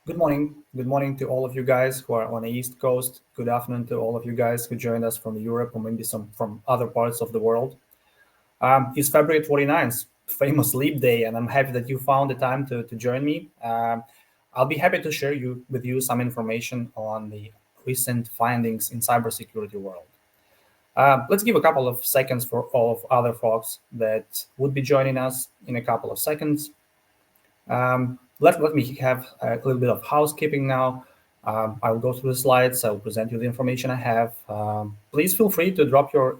Good morning. Good morning to all of you guys who are on the East Coast. Good afternoon to all of you guys who joined us from Europe or maybe some from other parts of the world. It's February 29th, famous Leap Day, and I'm happy that you found the time to join me. I'll be happy to share with you some information on the recent findings in cybersecurity world. Let's give a couple of seconds for all of other folks that would be joining us in a couple of seconds. Let me have a little bit of housekeeping now. I will go through the slides. I will present you the information I have. Please feel free to drop your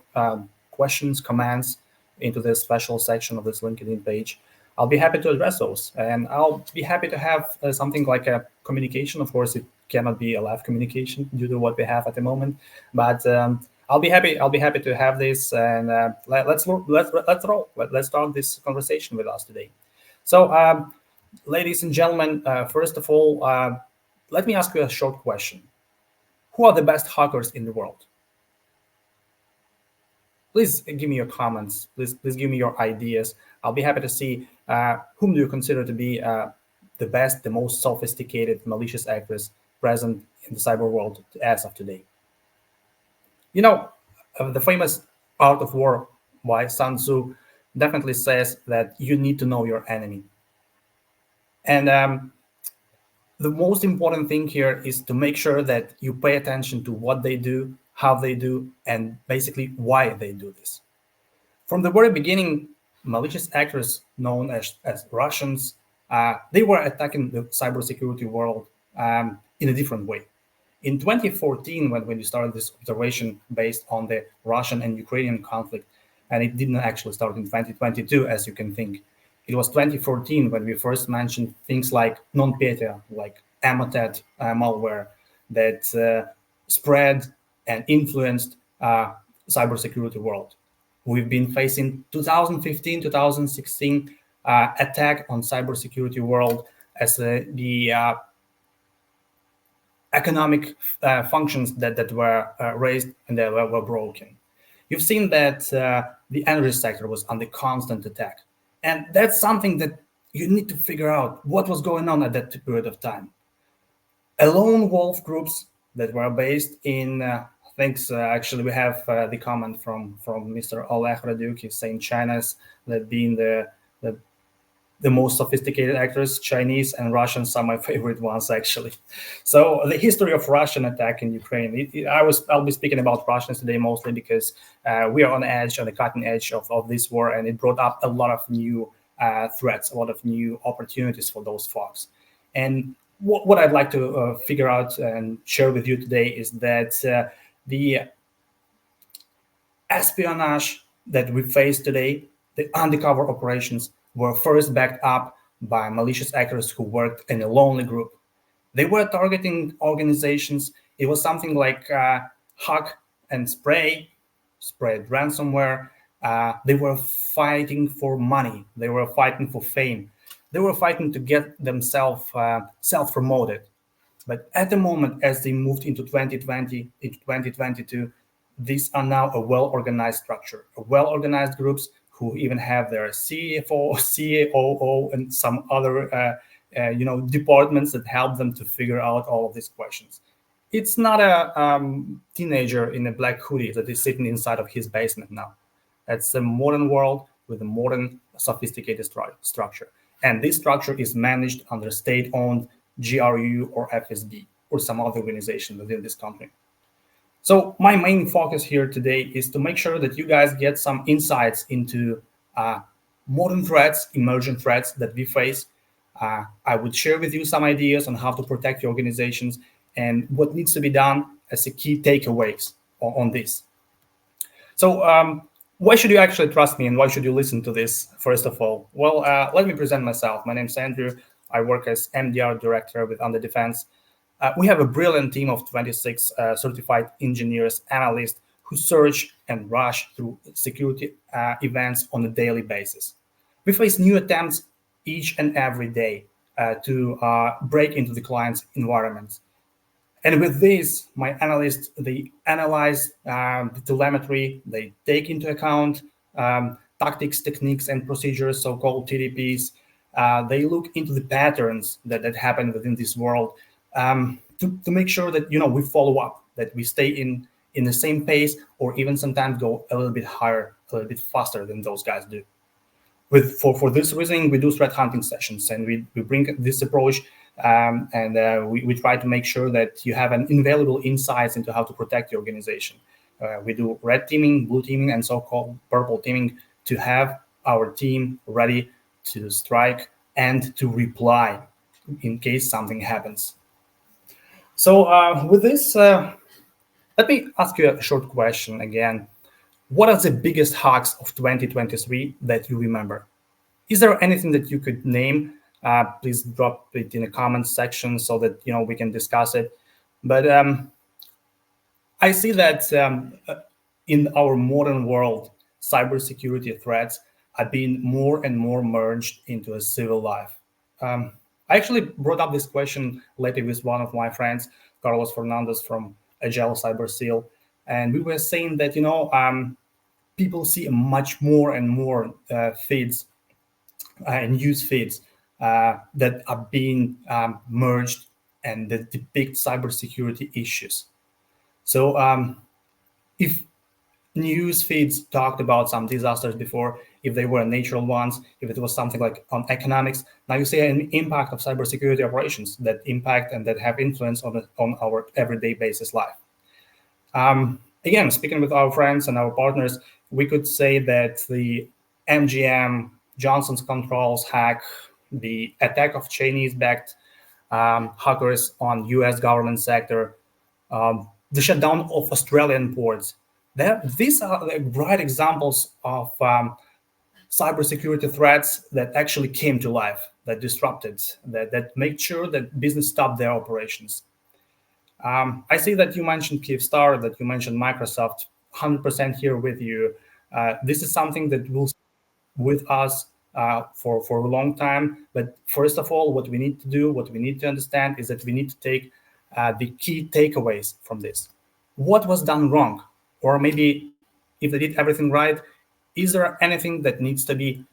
questions, comments into this special section of this LinkedIn page. I'll be happy to address those, and I'll be happy to have something like a communication. Of course, it cannot be a live communication due to what we have at the moment, but I'll be happy. I'll be happy to have this, and let's roll. Let's start this conversation with us today. So. Ladies and gentlemen, first of all, let me ask you a short question. Who are the best hackers in the world? Please give me your comments. Please give me your ideas. I'll be happy to see whom do you consider to be the best, the most sophisticated, malicious actors present in the cyber world as of today. You know, the famous Art of War by Sun Tzu definitely says that you need to know your enemy. And the most important thing here is to make sure that you pay attention to what they do, how they do, and basically why they do this. From the very beginning, malicious actors known as Russians, they were attacking the cybersecurity world in a different way. In 2014, when we started this observation based on the Russian and Ukrainian conflict, and it didn't actually start in 2022, as you can think, it was 2014 when we first mentioned things like NotPetya, like Emotet malware that spread and influenced cybersecurity world. We've been facing 2015, 2016 attack on cybersecurity world as the economic functions that were raised and that were broken. You've seen that the energy sector was under constant attack. And that's something that you need to figure out what was going on at that period of time. A lone wolf groups that were based in, thanks, actually, we have the comment from Mr. Oleg Radyuk saying China's that being the most sophisticated actors, Chinese and Russians are my favorite ones, actually. So the history of Russian attack in Ukraine, I'll be speaking about Russians today mostly because we are on the cutting edge of this war, and it brought up a lot of new threats, a lot of new opportunities for those folks. And what I'd like to figure out and share with you today is that the espionage that we face today, the undercover operations, were first backed up by malicious actors who worked in a lonely group. They were targeting organizations. It was something like hack and spread ransomware. They were fighting for money. They were fighting for fame. They were fighting to get themselves self-promoted. But at the moment, as they moved into 2020, into 2022, these are now a well-organized structure, well-organized groups who even have their CFO, CAOO, and some other departments that help them to figure out all of these questions. It's not a teenager in a black hoodie that is sitting inside of his basement now. It's a modern world with a modern, sophisticated structure. And this structure is managed under state-owned GRU or FSB or some other organization within this country. So my main focus here today is to make sure that you guys get some insights into modern threats, emerging threats that we face. I would share with you some ideas on how to protect your organizations and what needs to be done as a key takeaways on this. So why should you actually trust me and why should you listen to this, first of all? Well, let me present myself. My name is Andrew. I work as MDR director with Under Defense. We have a brilliant team of 26 certified engineers, analysts who search and rush through security events on a daily basis. We face new attempts each and every day to break into the client's environments. And with this, my analysts, they analyze the telemetry, they take into account tactics, techniques, and procedures, so-called TDPs. They look into the patterns that happen within this world, to make sure that we follow up, that we stay in the same pace, or even sometimes go a little bit higher, a little bit faster than those guys do. For this reason, we do threat hunting sessions, and we bring this approach, and we try to make sure that you have an invaluable insights into how to protect your organization. We do red teaming, blue teaming, and so-called purple teaming to have our team ready to strike and to reply in case something happens. So with this, let me ask you a short question again. What are the biggest hacks of 2023 that you remember? Is there anything that you could name? Please drop it in the comments section so that we can discuss it. But I see that in our modern world, cybersecurity threats are being more and more merged into a civil life. I actually brought up this question lately with one of my friends, Carlos Fernandez from Agile Cyber Seal, and we were saying that people see much more and more feeds and news feeds that are being merged and that depict cybersecurity issues. So if news feeds talked about some disasters before, if they were natural ones, if it was something like on economics, now you see an impact of cybersecurity operations that impact and that have influence on our everyday basis life. Again, speaking with our friends and our partners, we could say that the MGM, Johnson's Controls hack, the attack of Chinese-backed hackers on U.S. government sector, the shutdown of Australian ports. These are bright examples of cybersecurity threats that actually came to life, that disrupted, that made sure that business stopped their operations. I see that you mentioned Kyivstar, that you mentioned Microsoft. 100% here with you. This is something that will stay with us for a long time. But first of all, what we need to do, what we need to understand is that we need to take the key takeaways from this. What was done wrong? Or maybe if they did everything right, is there anything that needs to be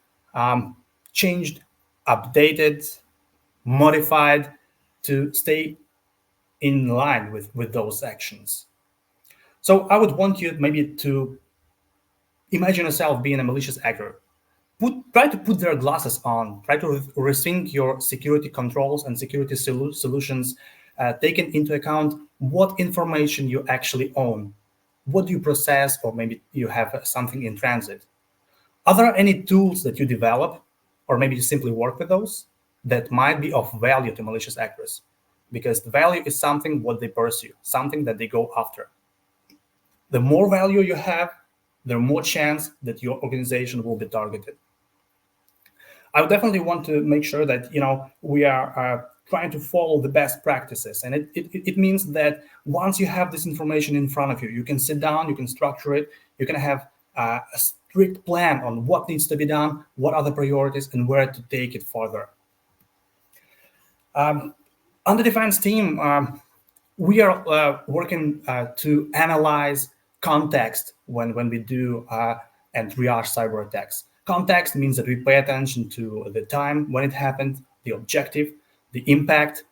changed, updated, modified to stay in line with those actions? So I would want you maybe to imagine yourself being a malicious actor. Try to put their glasses on, try to rethink your security controls and security solutions, taking into account what information you actually own, what you process, or maybe you have something in transit. Are there any tools that you develop, or maybe you simply work with those, that might be of value to malicious actors? Because the value is something what they pursue, something that they go after. The more value you have, the more chance that your organization will be targeted. I would definitely want to make sure that we are trying to follow the best practices, and it means that once you have this information in front of you, you can sit down, you can structure it, you can have a strict plan on what needs to be done, what are the priorities, and where to take it further. On the defense team, we are working to analyze context when we do and triage cyber attacks. Context means that we pay attention to the time when it happened, the objective, the impact.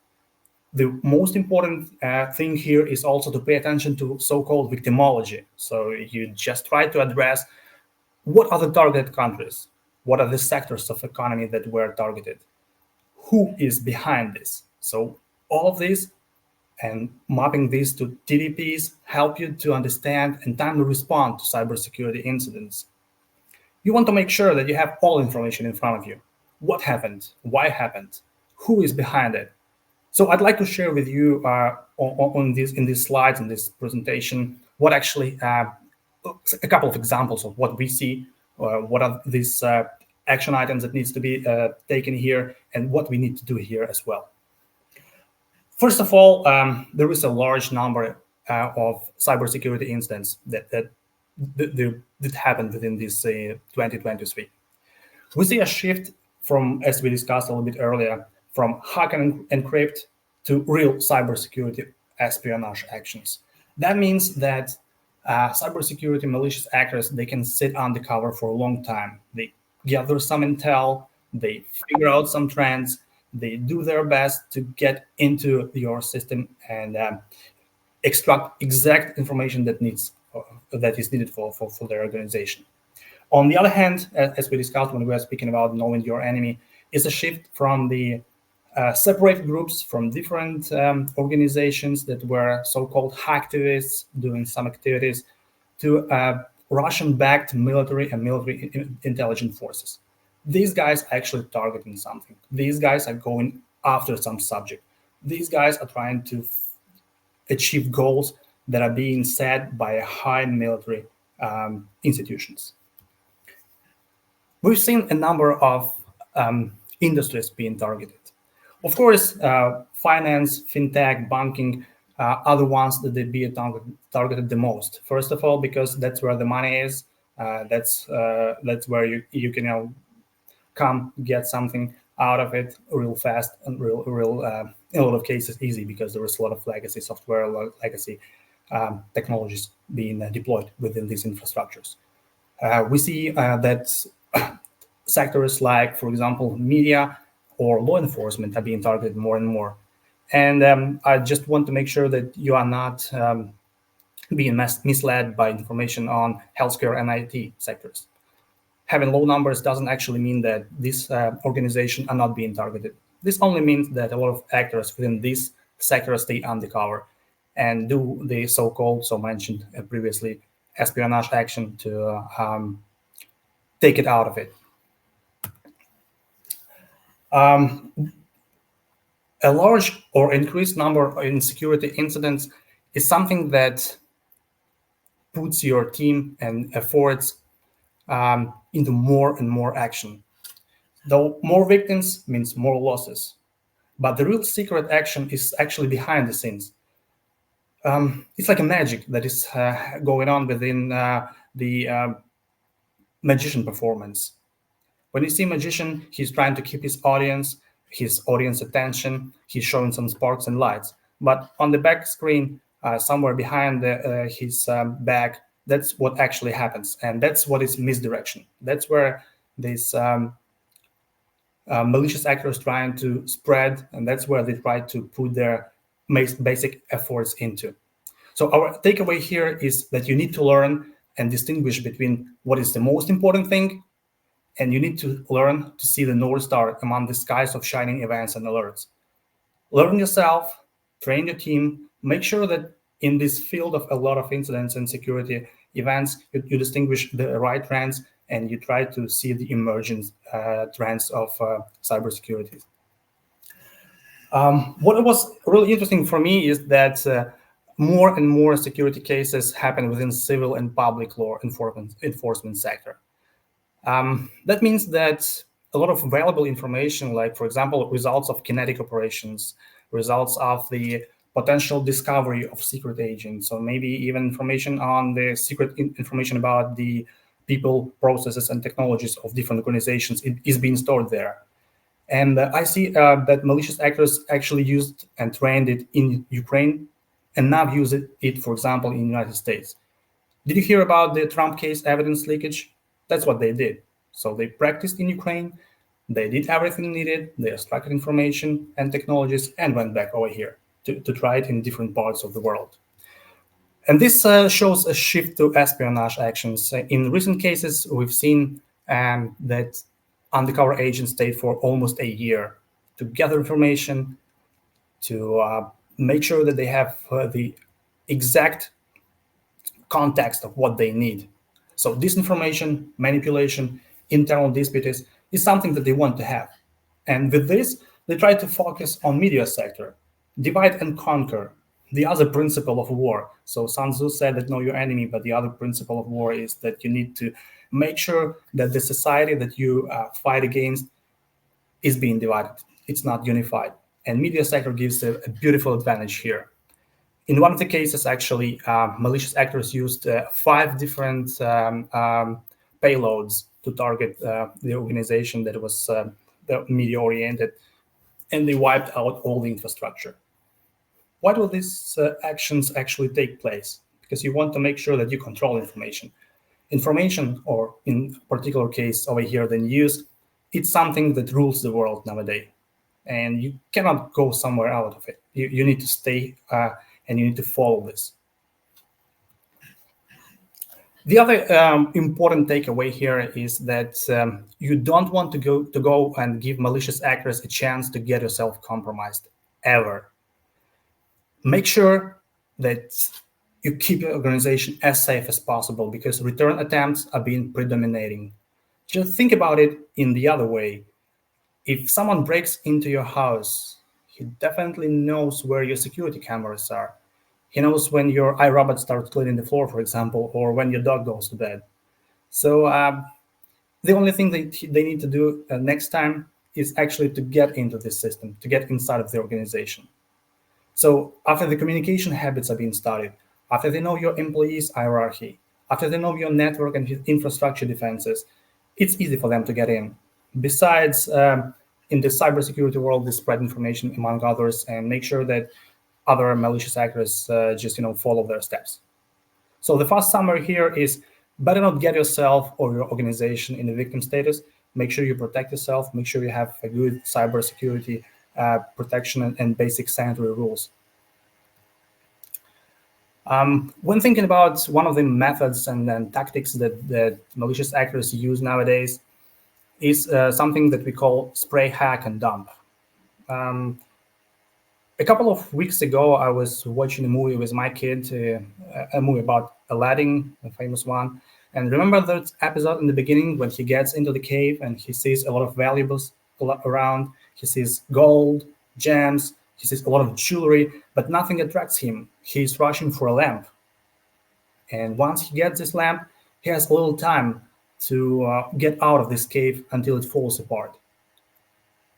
The most important thing here is also to pay attention to so-called victimology. So you just try to address what are the targeted countries, what are the sectors of economy that were targeted, who is behind this. So all of this and mapping these to TDPs help you to understand and timely respond to cybersecurity incidents. You want to make sure that you have all information in front of you. What happened? Why happened? Who is behind it? So I'd like to share with you in these slides, in this presentation, what actually, a couple of examples of what we see, what are these action items that needs to be taken here, and what we need to do here as well. First of all, there is a large number of cybersecurity incidents that happened within this 2023. We see a shift from, as we discussed a little bit earlier, from hack and encrypt to real cybersecurity espionage actions. That means that cybersecurity malicious actors, they can sit undercover for a long time. They gather some intel, They figure out some trends. They do their best to get into your system and extract exact information that is needed for their organization. On the other hand, as we discussed when we were speaking about knowing your enemy, is a shift from the separate groups from different organizations that were so-called hacktivists doing some activities to Russian-backed military and military intelligence forces. These guys are actually targeting something. These guys are going after some subject. These guys are trying to achieve goals that are being set by high military institutions. We've seen a number of industries being targeted. Of course, finance, fintech, banking are the ones that they be targeted the most. First of all, because that's where the money is. That's where you can come get something out of it real fast and real in a lot of cases easy, because there is a lot of legacy software, legacy technologies being deployed within these infrastructures. We see that sectors like, for example, media or law enforcement are being targeted more and more. And I just want to make sure that you are not being misled by information on healthcare and IT sectors. Having low numbers doesn't actually mean that these organizations are not being targeted. This only means that a lot of actors within these sectors stay undercover and do the so-called, so mentioned previously, espionage action to take it out of it. A large or increased number in security incidents is something that puts your team and efforts into more and more action. Though more victims means more losses. But the real secret action is actually behind the scenes. It's like a magic that is going on within the magician performance. When you see a magician, he's trying to keep his audience attention. He's showing some sparks and lights. But on the back screen, somewhere behind his back, that's what actually happens. And that's what is misdirection. That's where these malicious actors trying to spread, and that's where they try to put their basic efforts into. So our takeaway here is that you need to learn and distinguish between what is the most important thing, and you need to learn to see the North Star among the skies of shining events and alerts. Learn yourself, train your team, make sure that in this field of a lot of incidents and security events, you distinguish the right trends and you try to see the emerging trends of cybersecurity. What was really interesting for me is that more and more security cases happen within civil and public law enforcement sector. That means that a lot of valuable information, like, for example, results of kinetic operations, results of the potential discovery of secret agents, or maybe even information on the secret information about the people, processes, and technologies of different organizations is being stored there. And I see that malicious actors actually used and trained it in Ukraine and now use it, for example, in the United States. Did you hear about the Trump case evidence leakage? That's what they did. So they practiced in Ukraine, they did everything needed, they extracted information and technologies and went back over here to try it in different parts of the world. And this shows a shift to espionage actions. In recent cases, we've seen that undercover agents stayed for almost a year to gather information, to make sure that they have the exact context of what they need. So disinformation, manipulation, internal disputes is something that they want to have. And with this, they try to focus on media sector, divide and conquer, the other principle of war. So Sun Tzu said that know your enemy, but the other principle of war is that you need to make sure that the society that you fight against is being divided. It's not unified. And media sector gives a beautiful advantage here. In one of the cases, actually, malicious actors used 5 different payloads to target the organization that was media-oriented, and they wiped out all the infrastructure. Why do these actions actually take place? Because you want to make sure that you control information. Information, or in particular case over here, the news, it's something that rules the world nowadays, and you cannot go somewhere out of it. You need to stay and you need to follow this. The other important takeaway here is that you don't want to go and give malicious actors a chance to get yourself compromised, ever. Make sure that you keep your organization as safe as possible, because return attempts are being predominating. Just think about it in the other way. If someone breaks into your house, he definitely knows where your security cameras are. He knows when your iRobot starts cleaning the floor, for example, or when your dog goes to bed. So the only thing they need to do next time is actually to get into this system, to get inside of the organization. So after the communication habits are being started, after they know your employees' hierarchy, after they know your network and infrastructure defenses, it's easy for them to get in. Besides, in the cybersecurity world, they spread information among others and make sure that other malicious actors just follow their steps. So the fast summary here is better not get yourself or your organization in a victim status. Make sure you protect yourself. Make sure you have a good cybersecurity protection and basic sanitary rules. When thinking about one of the methods and tactics that malicious actors use nowadays is something that we call spray, hack, and dump. A couple of weeks ago, I was watching a movie with my kid, a movie about Aladdin, a famous one. And remember that episode in the beginning when he gets into the cave and he sees a lot of valuables around. He sees gold, gems, he sees a lot of jewelry, but nothing attracts him. He's rushing for a lamp. And once he gets this lamp, he has a little time to get out of this cave until it falls apart.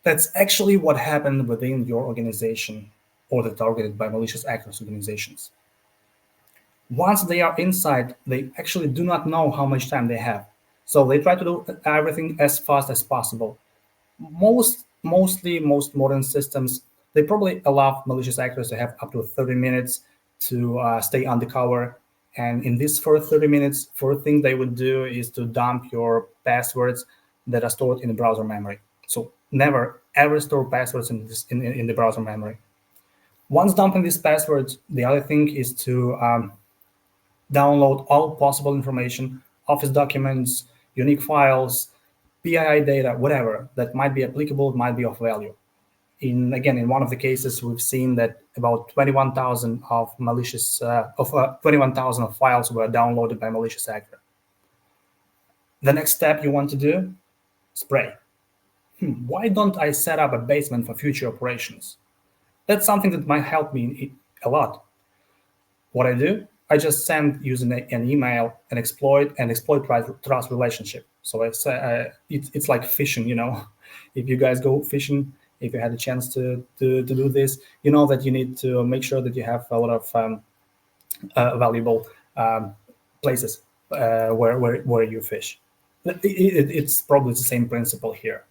That's actually what happened within your organization or the targeted by malicious actors organizations. Once they are inside, they actually do not know how much time they have. So they try to do everything as fast as possible. Most modern systems, they probably allow malicious actors to have up to 30 minutes to stay undercover. And in this first 30 minutes, first thing they would do is to dump your passwords that are stored in the browser memory. So never ever store passwords in the browser memory. Once dumping these passwords, the other thing is to download all possible information, Office documents, unique files, PII data, whatever that might be applicable, might be of value. In one of the cases, we've seen that about 21,000 of 21,000 of files were downloaded by malicious actor. The next step you want to do, spray. Why don't I set up a basement for future operations? That's something that might help me a lot. What I do, I just send using an email and exploit trust relationship. So it's like fishing, If you guys go fishing, if you had a chance to do this, you know that you need to make sure that you have a lot of valuable places where you fish. It's probably the same principle here.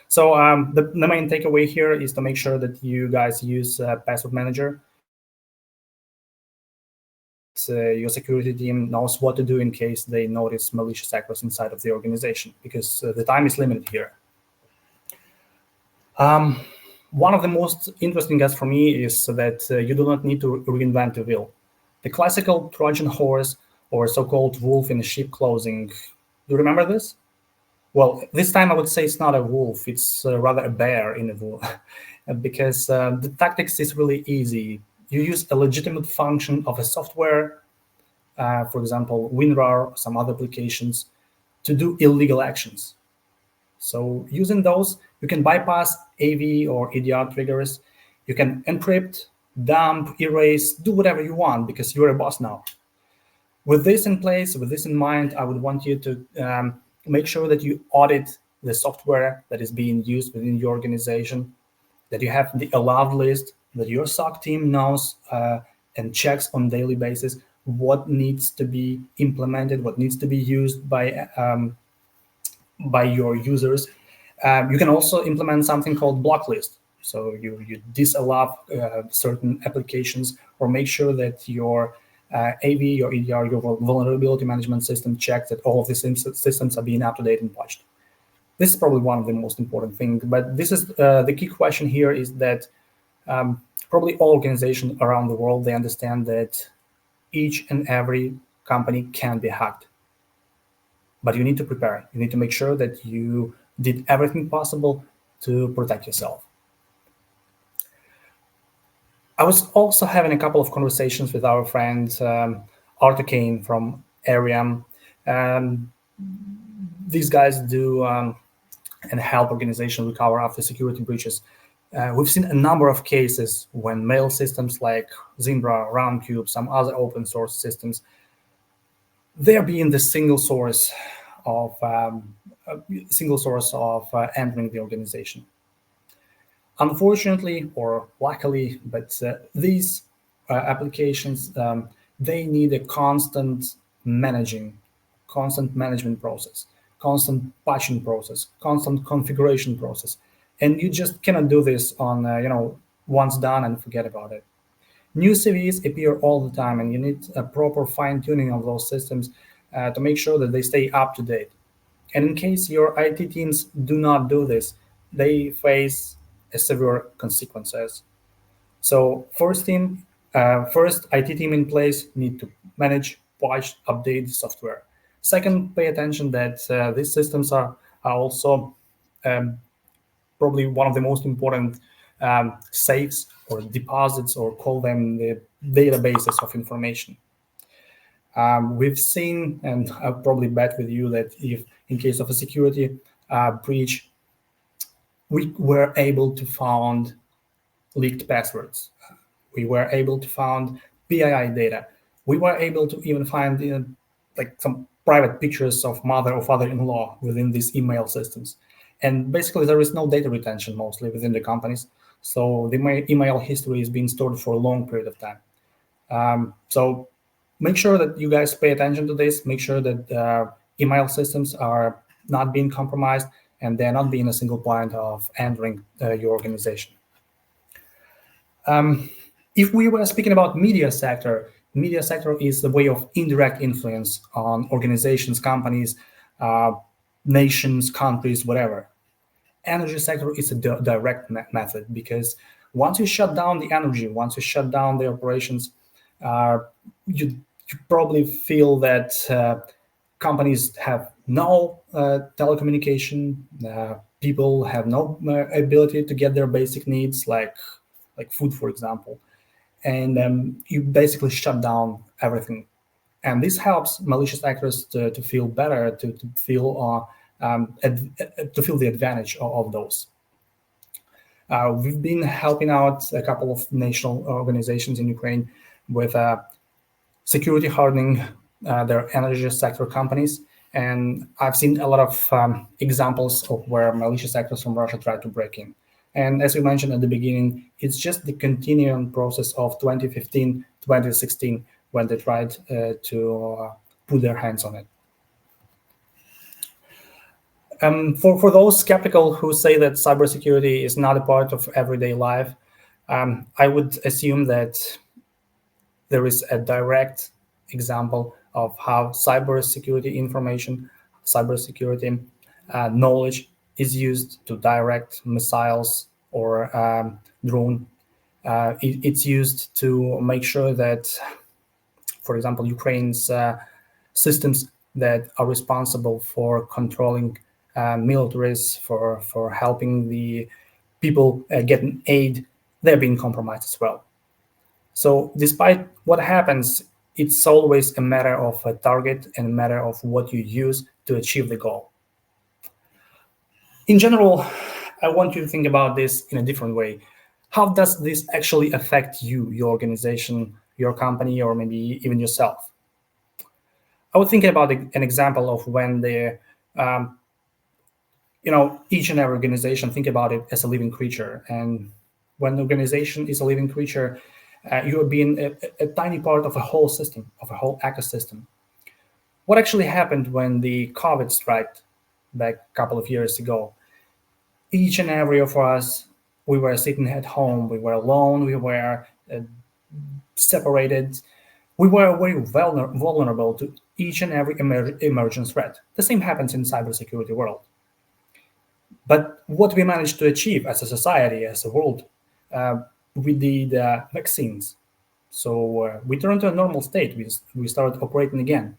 So the main takeaway here is to make sure that you guys use Password Manager. Your security team knows what to do in case they notice malicious actors inside of the organization, because the time is limited here. One of the most interesting guys for me is that you do not need to reinvent the wheel. The classical Trojan horse, or so-called wolf in sheep clothing, do you remember this? Well, this time I would say it's not a wolf, it's rather a bear in a wool, because the tactics is really easy. You use a legitimate function of a software, for example, WinRAR or some other applications, to do illegal actions. So using those, you can bypass AV or EDR triggers. You can encrypt, dump, erase, do whatever you want because you're a boss now. With this in place, with this in mind, I would want you to make sure that you audit the software that is being used within your organization, that you have the allowed list, that your SOC team knows and checks on a daily basis what needs to be implemented, what needs to be used by your users. You can also implement something called block list. So you disallow certain applications, or make sure that your AV, your EDR, your vulnerability management system checks that all of these systems are being up to date and patched. This is probably one of the most important things. But this is the key question here is that probably all organizations around the world, they understand that each and every company can be hacked. But you need to prepare. You need to make sure that you did everything possible to protect yourself. I was also having a couple of conversations with our friend Arthur Kane from Ariam. These guys do and help organizations recover after security breaches. We've seen a number of cases when mail systems like Zimbra, Roundcube, some other open source systems, they're being the single source of entering the organization. Unfortunately, or luckily, but these applications, they need a constant management process, constant patching process, constant configuration process. And you just cannot do this on, once done and forget about it. New CVEs appear all the time, and you need a proper fine-tuning of those systems to make sure that they stay up to date. And in case your IT teams do not do this, they face severe consequences. So first IT team in place need to manage, patch, update the software. Second, pay attention that these systems are also probably one of the most important safes or deposits, or call them the databases of information. We've seen, and I'll probably bet with you that if in case of a security breach, we were able to find leaked passwords. We were able to find PII data. We were able to even find like some private pictures of mother or father-in-law within these email systems. And basically, there is no data retention mostly within the companies. So the email history is being stored for a long period of time. So make sure that you guys pay attention to this. Make sure that email systems are not being compromised and they're not being a single point of entering your organization. If we were speaking about media sector is the way of indirect influence on organizations, companies, nations, countries, whatever. Energy sector is a direct method, because once you shut down the energy, once you shut down the operations, you probably feel that companies have no telecommunication, people have no ability to get their basic needs, like food, for example, and you basically shut down everything. And this helps malicious actors to feel better, to feel the advantage of those. We've been helping out a couple of national organizations in Ukraine with security hardening their energy sector companies. And I've seen a lot of examples of where malicious actors from Russia tried to break in. And as we mentioned at the beginning, it's just the continuing process of 2015, 2016, when they tried to put their hands on it. For those skeptical who say that cybersecurity is not a part of everyday life, I would assume that there is a direct example of how cybersecurity information, cybersecurity knowledge is used to direct missiles or drone. It's used to make sure that, for example, Ukraine's systems that are responsible for controlling militaries, for helping the people getting aid, they're being compromised as well. So despite what happens, it's always a matter of a target and a matter of what you use to achieve the goal. In general, I want you to think about this in a different way. How does this actually affect you, your organization, your company, or maybe even yourself? I was thinking about an example of when each and every organization think about it as a living creature. And when the organization is a living creature, you are being a tiny part of a whole system, of a whole ecosystem. What actually happened when the COVID struck back a couple of years ago? Each and every of us, we were sitting at home, we were alone, we were separated. We were very vulnerable to each and every emergent threat. The same happens in cybersecurity world. But what we managed to achieve as a society, as a world, we did vaccines. So we turned to a normal state. We started operating again.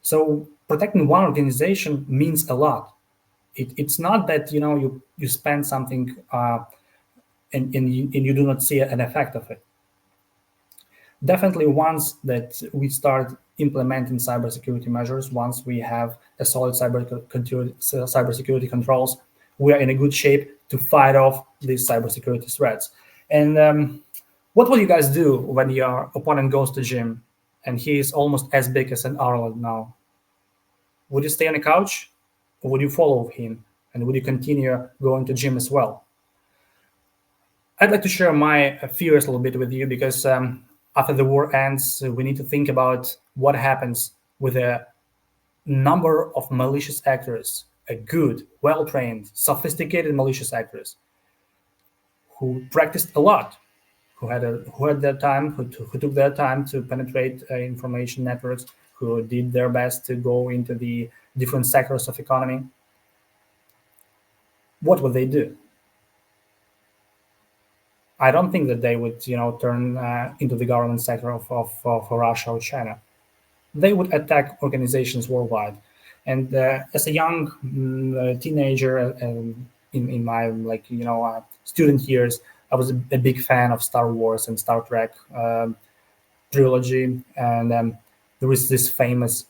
So protecting one organization means a lot. It's not that you spend something and you do not see an effect of it. Definitely, once that we start implementing cybersecurity measures, once we have a solid cybersecurity controls, we are in a good shape to fight off these cybersecurity threats. And what will you guys do when your opponent goes to gym and he is almost as big as an Arnold now? Would you stay on the couch, or would you follow him, and would you continue going to gym as well? I'd like to share my fears a little bit with you because after the war ends, we need to think about what happens with a number of malicious actors, a good, well-trained, sophisticated malicious actors who practiced a lot, who took their time to penetrate information networks, who did their best to go into the different sectors of economy. What would they do? I don't think that they would, turn into the government sector of Russia or China. They would attack organizations worldwide. And as a young teenager, in my student years, I was a big fan of Star Wars and Star Trek trilogy, and there is this famous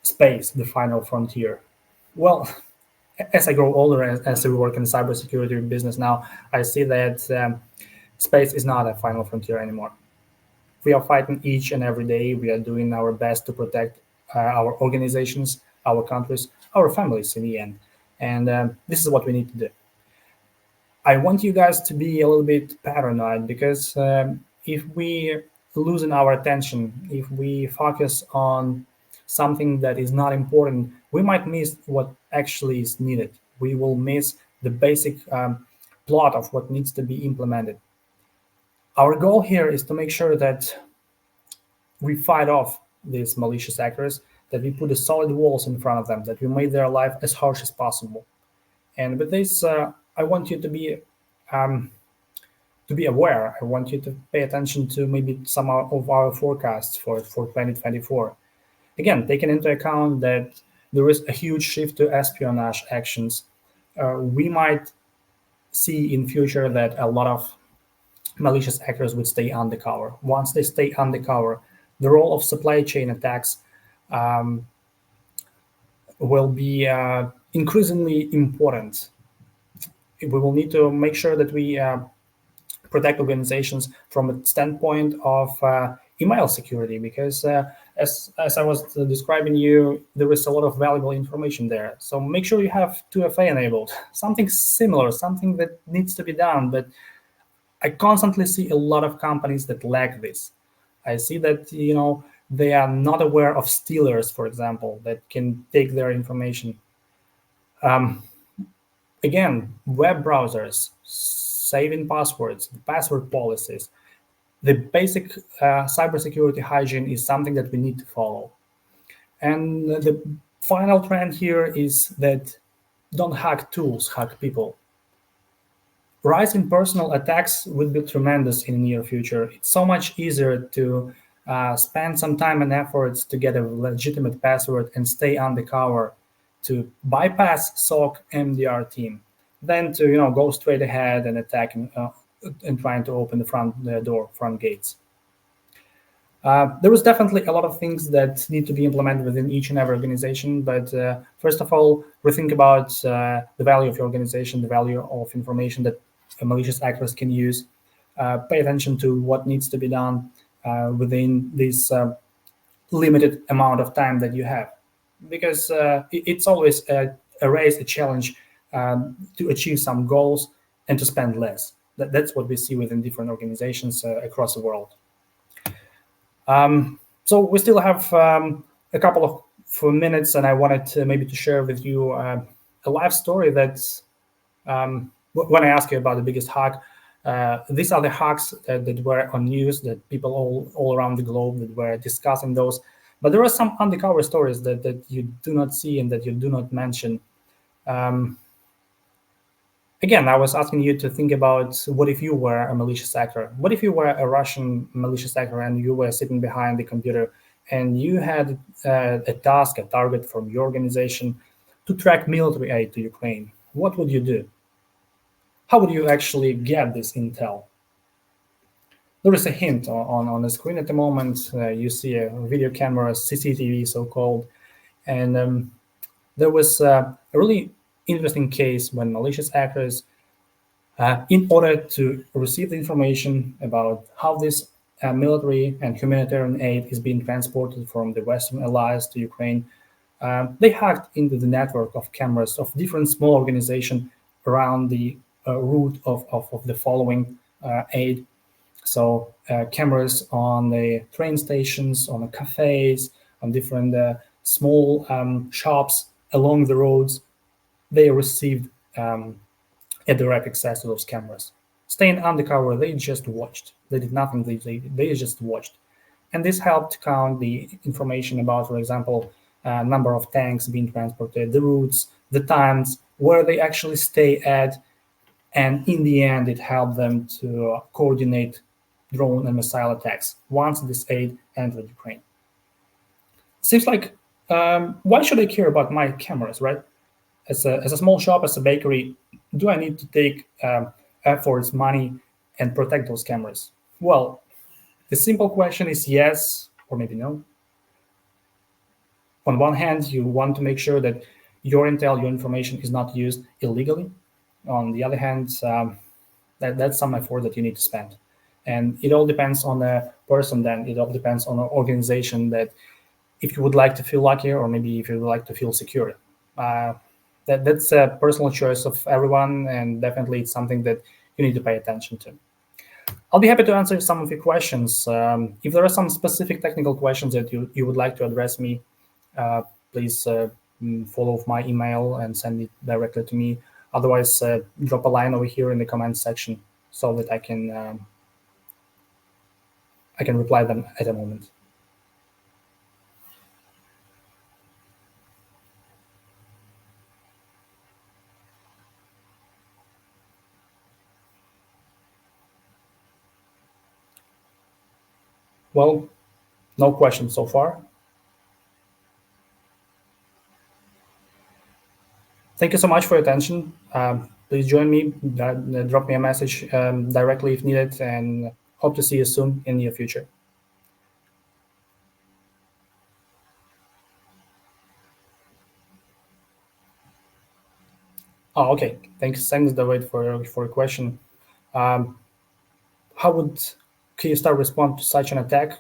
space, the final frontier. Well, as I grow older, as I work in cybersecurity business now, I see that space is not a final frontier anymore. We are fighting each and every day. We are doing our best to protect our organizations, our countries, our families in the end. And this is what we need to do. I want you guys to be a little bit paranoid because if we loosen our attention, if we focus on something that is not important, we might miss what actually is needed. We will miss the basic plot of what needs to be implemented. Our goal here is to make sure that we fight off these malicious actors, that we put a solid walls in front of them, that we make their life as harsh as possible. And with this, I want you to be aware. I want you to pay attention to maybe some of our forecasts for 2024. Again, taking into account that there is a huge shift to espionage actions, we might see in future that a lot of malicious actors would stay undercover. Once they stay undercover, the role of supply chain attacks will be increasingly important. We will need to make sure that we protect organizations from a standpoint of email security, because as I was describing you, there is a lot of valuable information there. So make sure you have 2FA enabled, something similar, something that needs to be done. But I constantly see a lot of companies that lack this. I see that, they are not aware of stealers, for example, that can take their information. Again, web browsers, saving passwords, password policies, the basic cybersecurity hygiene is something that we need to follow. And the final trend here is that don't hack tools, hack people. Rise in personal attacks would be tremendous in the near future. It's so much easier to spend some time and efforts to get a legitimate password and stay undercover, to bypass SOC MDR team, than to go straight ahead and attack and trying to open the front gates. There is definitely a lot of things that need to be implemented within each and every organization. But first of all, rethink about the value of your organization, the value of information that malicious actors can use. Pay attention to what needs to be done within this limited amount of time that you have, because it's always a race, a challenge to achieve some goals and to spend less. That's what we see within different organizations across the world. So we still have a couple of minutes, and I wanted to share with you a life story that when I ask you about the biggest hack, these are the hacks that were on news, that people all around the globe that were discussing those. But there are some undercover stories that you do not see and that you do not mention. Again, I was asking you to think about what if you were a malicious actor? What if you were a Russian malicious actor and you were sitting behind the computer and you had a task, a target from your organization to track military aid to Ukraine? What would you do? How would you actually get this intel? There is a hint on the screen at the moment. You see a video camera, CCTV, so-called, and there was a really interesting case when malicious actors, in order to receive the information about how this military and humanitarian aid is being transported from the Western allies to Ukraine, they hacked into the network of cameras of different small organizations around the route of the following aid. So cameras on the train stations, on the cafes, on different small shops along the roads, they received a direct access to those cameras. Staying undercover, they just watched. They did nothing, they just watched. And this helped count the information about, for example, number of tanks being transported, the routes, the times, where they actually stay at. And in the end, it helped them to coordinate drone and missile attacks once this aid entered Ukraine. Seems like, why should I care about my cameras, right? As a small shop, as a bakery, do I need to take efforts, money, and protect those cameras? Well, the simple question is yes or maybe no. On one hand, you want to make sure that your intel, your information is not used illegally. On the other hand, that's some effort that you need to spend. And it all depends on the person then. It all depends on the organization that if you would like to feel luckier or maybe if you would like to feel secure. That's a personal choice of everyone, and definitely it's something that you need to pay attention to. I'll be happy to answer some of your questions. If there are some specific technical questions that you would like to address me, please follow my email and send it directly to me. Otherwise, drop a line over here in the comments section so that I can reply them at a moment. Well, no questions so far. Thank you so much for your attention. Please join me, drop me a message directly if needed, and hope to see you soon in the near future. Oh, okay. Thanks, David, for your question. How would Kyivstar respond to such an attack?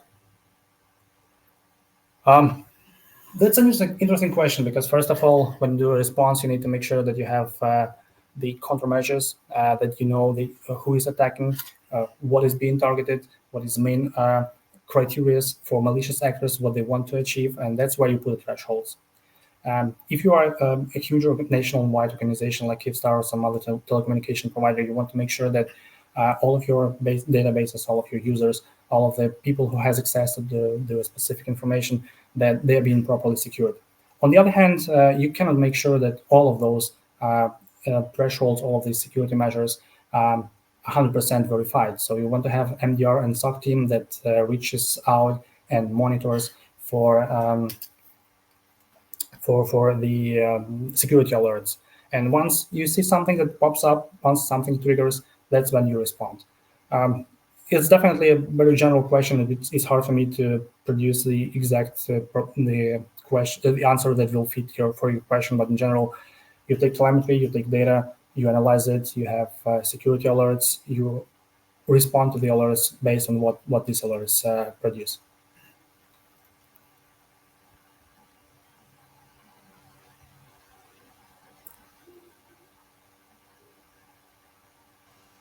That's an interesting question because first of all, when you do a response, you need to make sure that you have the countermeasures, that you know who is attacking, what is being targeted, what is the main criteria for malicious actors, what they want to achieve, and that's where you put the thresholds. If you are a huge nationwide organization like Kyivstar or some other telecommunication provider, you want to make sure that all of your databases, all of your users, all of the people who has access to the specific information, that they're being properly secured. On the other hand, you cannot make sure that all of those thresholds, all of these security measures, 100% verified. So you want to have MDR and SOC team that reaches out and monitors for the security alerts. And once you see something that pops up, once something triggers, that's when you respond. It's definitely a very general question. It's hard for me to produce the exact the answer that will fit for your question. But in general, you take telemetry, you take data, you analyze it, you have security alerts, you respond to the alerts based on what these alerts produce.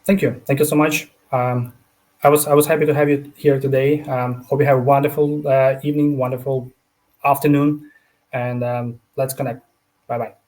Thank you so much. I was happy to have you here today. Hope you have a wonderful evening, wonderful afternoon, and let's connect. Bye bye.